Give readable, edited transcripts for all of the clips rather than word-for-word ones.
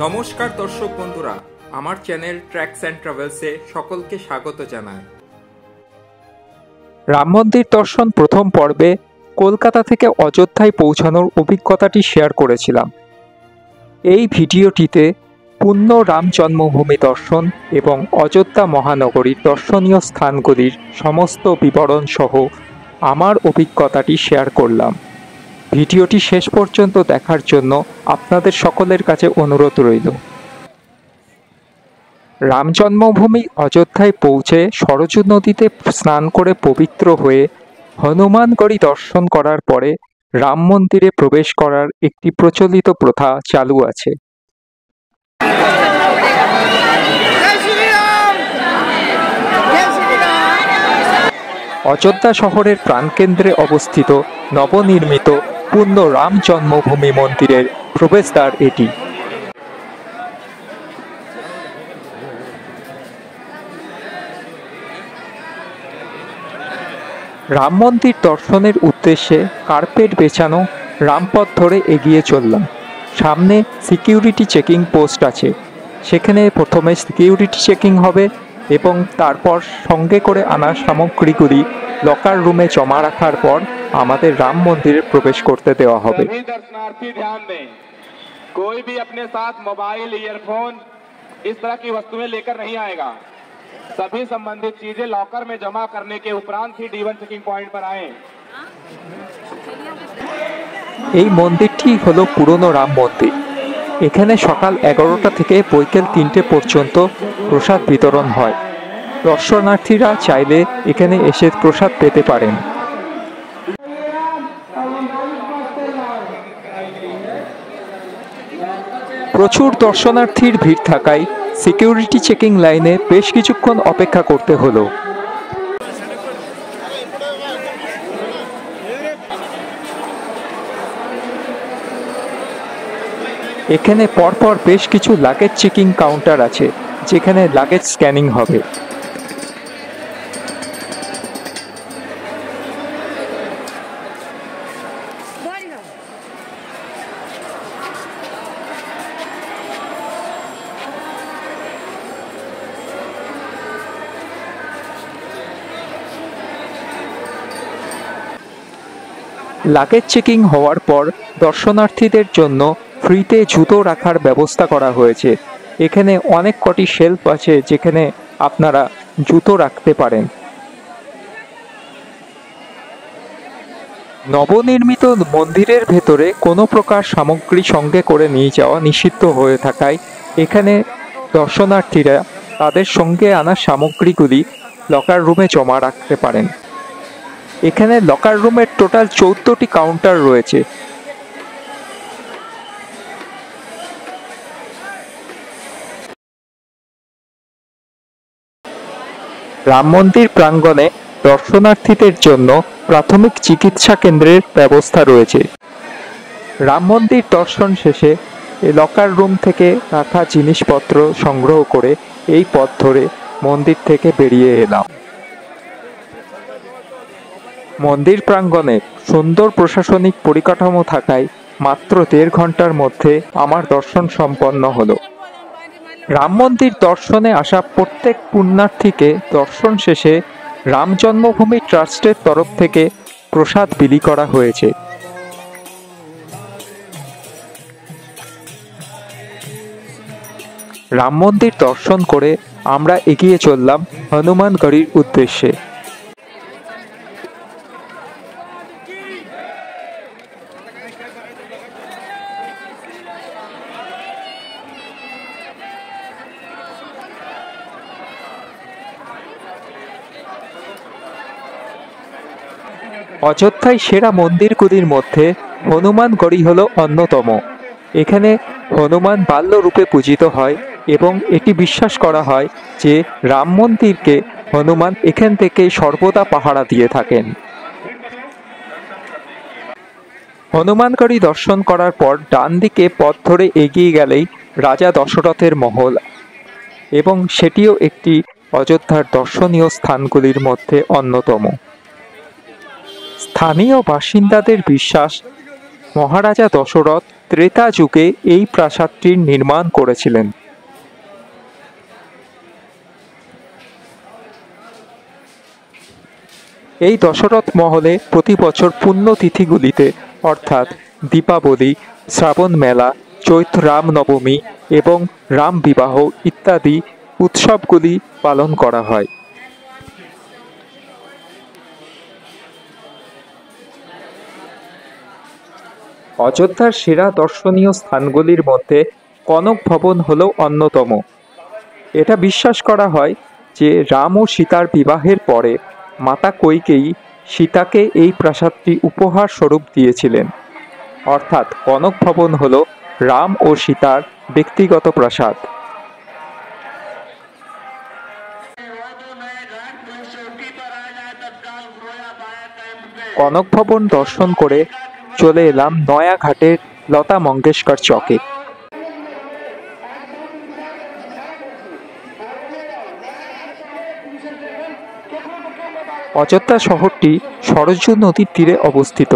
নমস্কার দর্শক বন্ধুরা, আমার চ্যানেল ট্র্যাকস অ্যান্ড ট্রাভেলসে সকলকে স্বাগত জানাই। রাম মন্দির দর্শন প্রথম পর্বে কলকাতা থেকে অযোধ্যায় পৌঁছানোর অভিজ্ঞতাটি শেয়ার করেছিলাম। এই ভিডিওটিতে পূর্ণ রাম জন্মভূমি দর্শন এবং অযোধ্যা মহানগরীর দর্শনীয় স্থানগুলির সমস্ত বিবরণ সহ আমার অভিজ্ঞতাটি শেয়ার করলাম। ভিডিওটি শেষ পর্যন্ত দেখার জন্য আপনাদের সকলের কাছে অনুরোধ রইল। রাম জন্মভূমি অযোধ্যায় পৌঁছে সরজু নদীতে স্নান করে পবিত্র হয়ে হনুমানগড়ি দর্শন করার পরে রাম মন্দিরে প্রবেশ করার একটি প্রচলিত প্রথা চালু আছে। অযোধ্যা শহরের প্রাণকেন্দ্রে অবস্থিত নবনির্মিত পূর্ণ রাম জন্মভূমি মন্দিরের প্রবেশদ্বার এটি। রাম মন্দির দর্শনের উদ্দেশ্যে কার্পেট বেছানো রামপথ ধরে এগিয়ে চললাম। সামনে সিকিউরিটি চেকিং পোস্ট আছে, সেখানে প্রথমে সিকিউরিটি চেকিং হবে এবং তারপর সঙ্গে করে আনা সামগ্রীগুলি লকার রুমে জমা রাখার পর আমাদের রাম মন্দিরে প্রবেশ করতে দেওয়া হবে। कोई भी अपने साथ मोबाइल, ईयरफोन इस तरह की वस्तुएं लेकर नहीं आएगा। सभी संबंधित चीजें लॉकर में जमा करने के उपरांत ही D1 चेकिंग पॉइंट पर आए। এই মন্দিরটি হলো পুরনো রাম মন্দির। এখানে সকাল 11টা থেকে বৈকাল 3টে পর্যন্ত প্রসাদ বিতরণ হয়। দর্শনার্থীরা চাইলে এখানে এসে প্রসাদ পেতে পারেন। প্রচুর দর্শনার্থীর ভিড় থাকায় সিকিউরিটি চেকিং লাইনে বেশ কিছুক্ষণ অপেক্ষা করতে হলো। এখানে পরপর বেশ কিছু লাগেজ চেকিং কাউন্টার আছে, যেখানে লাগেজ স্ক্যানিং হবে। লাগেজ চেকিং হওয়ার পর দর্শনার্থীদের জন্য ফ্রিতে জুতো রাখার ব্যবস্থা করা হয়েছে। এখানে অনেক কটি শেলফ আছে যেখানে আপনারা জুতো রাখতে পারেন। নবনির্মিত মন্দিরের ভেতরে কোনো প্রকার সামগ্রী সঙ্গে করে নিয়ে যাওয়া নিষিদ্ধ হয়ে থাকায় এখানে দর্শনার্থীরা তাদের সঙ্গে আনা সামগ্রীগুলি লকার রুমে জমা রাখতে পারেন। এখানে লকার রুমের টোটাল 14টি কাউন্টার রয়েছে। রাম মন্দির প্রাঙ্গণে দর্শনার্থীদের জন্য প্রাথমিক চিকিৎসা কেন্দ্রের ব্যবস্থা রয়েছে। রাম মন্দির দর্শন শেষে লকার রুম থেকে রাখা জিনিসপত্র সংগ্রহ করে এই পথ ধরে মন্দির থেকে বেরিয়ে এলাম। মন্দির প্রাঙ্গণে সুন্দর প্রশাসনিক পরিকাঠামো থাকায় মাত্র 1.5 ঘন্টার মধ্যে আমার দর্শন সম্পন্ন হলো। রাম মন্দির দর্শনে আসা প্রত্যেক পুণ্যার্থীকে দর্শন শেষে রাম জন্মভূমি ট্রাস্টের তরফ থেকে প্রসাদ বিলি করা হয়েছে। রাম মন্দির দর্শন করে আমরা এগিয়ে চললাম হনুমানগড়ির উদ্দেশ্যে। অযোধ্যায় সেরা মন্দিরগুলির মধ্যে হনুমানগড়ি হল অন্যতম। এখানে হনুমান বাল্য রূপে পূজিত হয় এবং এটি বিশ্বাস করা হয় যে রাম মন্দিরকে হনুমান এখান থেকে সর্বদা পাহারা দিয়ে থাকেন। হনুমানগড়ি দর্শন করার পর ডান দিকে পথ ধরে এগিয়ে গেলেই রাজা দশরথের মহল, এবং সেটিও একটি অযোধ্যার দর্শনীয় স্থানগুলির মধ্যে অন্যতম। স্থানীয় বাসিন্দাদের বিশ্বাস মহারাজা দশরথ ত্রেতা যুগে এই প্রাসাদটির নির্মাণ করেছিলেন। এই দশরথ মহলে প্রতি বছর পুণ্যতিথিগুলিতে অর্থাৎ দীপাবলি, শ্রাবণ মেলা, চৈত্র রামনবমী এবং রাম বিবাহ ইত্যাদি উৎসবগুলি পালন করা হয়। অযোধ্যার সেরা দর্শনীয় স্থানগুলির মধ্যে কনক ভবন হল অন্যতম। এটা বিশ্বাস করা হয় যে রাম ও সীতার বিবাহের পরে মাতা কৈকেয়ী সীতাকে এই প্রাসাদটি উপহার স্বরূপ দিয়েছিলেন। অর্থাৎ কনক ভবন হল রাম ও সীতার ব্যক্তিগত প্রাসাদ। কনক ভবন দর্শন করে চলে এলাম নয়াঘাটের লতা মঙ্গেশকর চকে। অযোধ্যা শহরটি সরযূ নদীর তীরে অবস্থিত।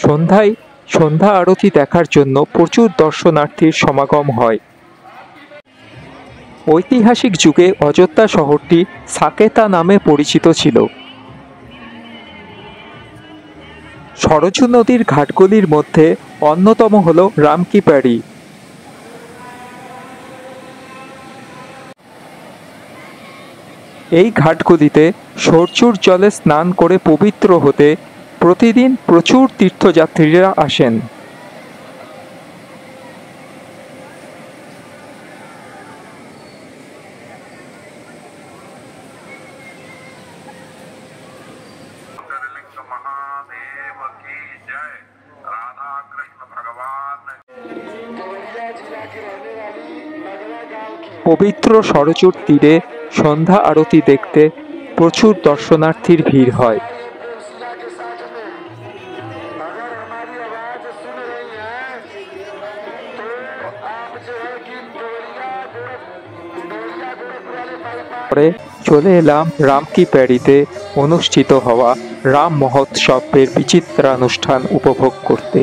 সন্ধ্যায় সন্ধ্যা আরতি দেখার জন্য প্রচুর দর্শনার্থীর সমাগম হয়। ঐতিহাসিক যুগে অযোধ্যা শহরটি সাকেতা নামে পরিচিত ছিল। সরযূ নদীর ঘাটগুলির মধ্যে অন্যতম হল রামকি প্যারি। এই ঘাটগুলিতে সরযূর জলে স্নান করে পবিত্র হতে প্রতিদিন প্রচুর তীর্থযাত্রীরা আসেন। পবিত্র সরযূর তীরে সন্ধ্যা আরতি দেখতে প্রচুর দর্শনার্থীর ভিড় হয়। পরে চলে এলাম রামকি প্যারিতে অনুষ্ঠিত হওয়া রাম মহোৎসবের বিচিত্রানুষ্ঠান উপভোগ করতে।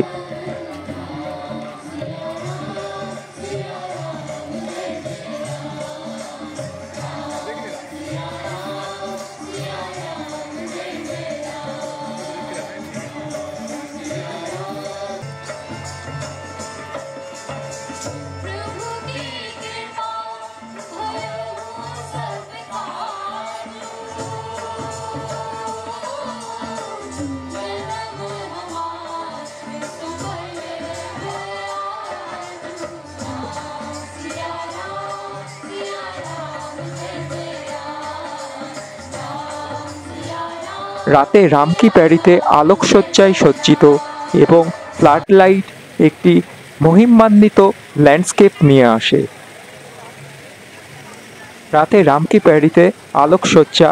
রাতে রামকি প্যারিতে আলোকসজ্জায় সজ্জিত এবং ফ্লাড লাইট একটি মহিমান্বিত ল্যান্ডস্কেপ নিয়ে আসে। রাতে রামকি প্যারিতে আলোকসজ্জা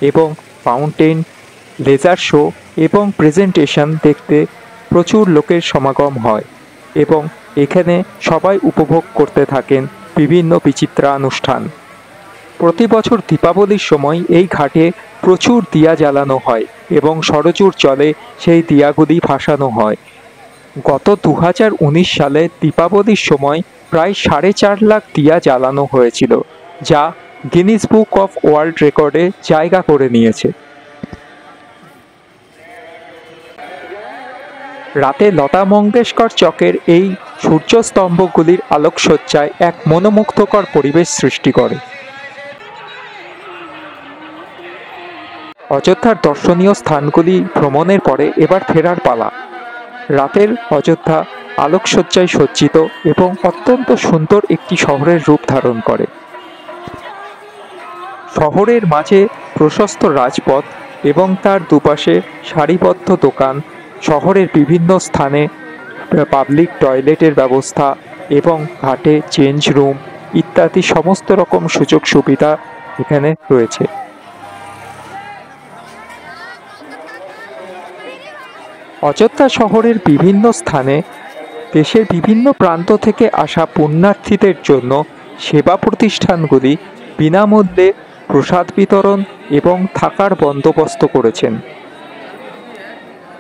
এবং ফাউন্টেন, লেজার শো এবং প্রেজেন্টেশন দেখতে প্রচুর লোকের সমাগম হয় এবং এখানে সবাই উপভোগ করতে থাকেন বিভিন্ন বিচিত্রানুষ্ঠান। প্রতি বছর দীপাবলির সময় এই ঘাটে প্রচুর দিয়া জ্বালানো হয় এবং সরযূর জলে সেই দিয়াগুলি ভাসানো হয়। গত 2019 সালে দীপাবলির সময় প্রায় 4.5 লাখ দিয়া জ্বালানো হয়েছিল, যা গিনিস বুক অফ ওয়ার্ল্ড রেকর্ডে জায়গা করে নিয়েছে। রাতে লতা মঙ্গেশকর চকের এই সূর্যস্তম্ভগুলির আলোকসজ্জায় এক মনোমুগ্ধকর পরিবেশ সৃষ্টি করে। অযোধ্যার দর্শনীয় স্থানগুলি ভ্রমণের পরে এবার ফেরার পালা। রাতের অযোধ্যা আলোকসজ্জায় সজ্জিত এবং অত্যন্ত সুন্দর একটি শহরের রূপ ধারণ করে। শহরের মাঝে প্রশস্ত রাজপথ এবং তার দুপাশে সারিবদ্ধ দোকান, শহরের বিভিন্ন স্থানে পাবলিক টয়লেটের ব্যবস্থা এবং ঘাটে চেঞ্জ রুম ইত্যাদি সমস্ত রকম সুযোগ সুবিধা এখানে রয়েছে। অযোধ্যা শহরের বিভিন্ন স্থানে দেশের বিভিন্ন প্রান্ত থেকে আসা পুণ্যার্থীদের জন্য সেবা প্রতিষ্ঠানগুলি বিনামূল্যে প্রসাদ বিতরণ এবং থাকার বন্দোবস্ত করেছেন।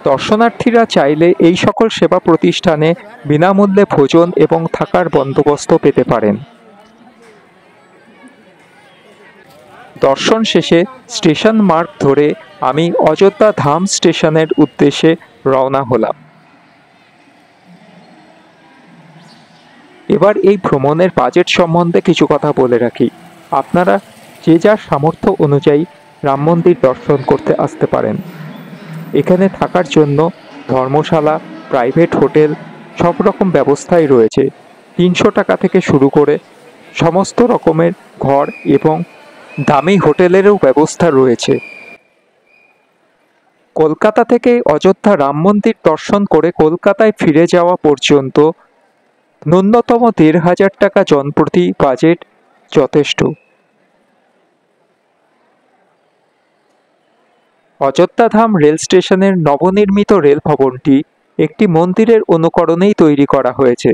দর্শনার্থীরা চাইলে এই সকল সেবা প্রতিষ্ঠানে বিনামূল্যে ভোজন এবং থাকার বন্দোবস্ত পেতে পারেন। দর্শন শেষে স্টেশন মার্গ ধরে আমি অযোধ্যা ধাম স্টেশনের উদ্দেশ্যে রওনা হলাম। এবার এই ভ্রমণের বাজেট সম্বন্ধে কিছু কথা বলে রাখি। আপনারা যে যার সামর্থ্য অনুযায়ী রাম মন্দির দর্শন করতে আসতে পারেন। এখানে থাকার জন্য ধর্মশালা, প্রাইভেট হোটেল সব রকম ব্যবস্থাই রয়েছে। 300 টাকা থেকে শুরু করে সমস্ত রকমের ঘর এবং দামি হোটেলেরও ব্যবস্থা রয়েছে। কলকাতা থেকে অযোধ্যা রাম মন্দির দর্শন করে কলকাতায় ফিরে যাওয়া পর্যন্ত ন্যূনতম 1,500 টাকা জনপ্রতি বাজেট যথেষ্ট। অযোধ্যা ধাম রেল স্টেশনের নবনির্মিত রেল ভবনটি একটি মন্দিরের অনুকরণেই তৈরি করা হয়েছে,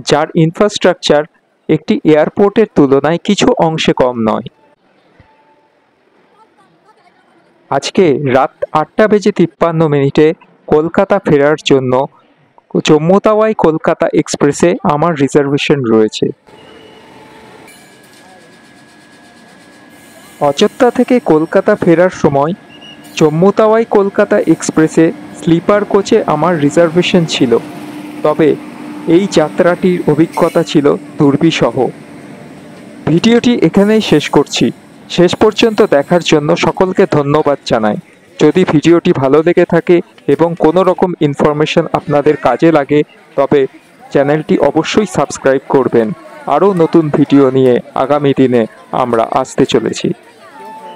যার ইনফ্রাস্ট্রাকচার একটি এয়ারপোর্টের তুলনায় কিছু অংশে কম নয়। আজকে রাত 8:53 কলকাতা ফেরার জন্য জম্মু তাওয়াই কলকাতা এক্সপ্রেসে আমার রিজার্ভেশন রয়েছে। অযোধ্যা থেকে কলকাতা ফেরার সময় জম্মু তাওয়াই কলকাতা এক্সপ্রেসে স্লিপার কোচে আমার রিজার্ভেশন ছিল, তবে এই যাত্রাটির অভিজ্ঞতা ছিল দুর্বিষহ। ভিডিওটি এখানেই শেষ করছি। শেষ পর্যন্ত দেখার জন্য সকলকে ধন্যবাদ জানাই। যদি ভিডিওটি ভালো লেগে থাকে এবং কোনো রকম ইনফরমেশন আপনাদের কাজে লাগে, তবে চ্যানেলটি অবশ্যই সাবস্ক্রাইব করবেন। আরও নতুন ভিডিও নিয়ে আগামী দিনে আমরা আসতে চলেছি।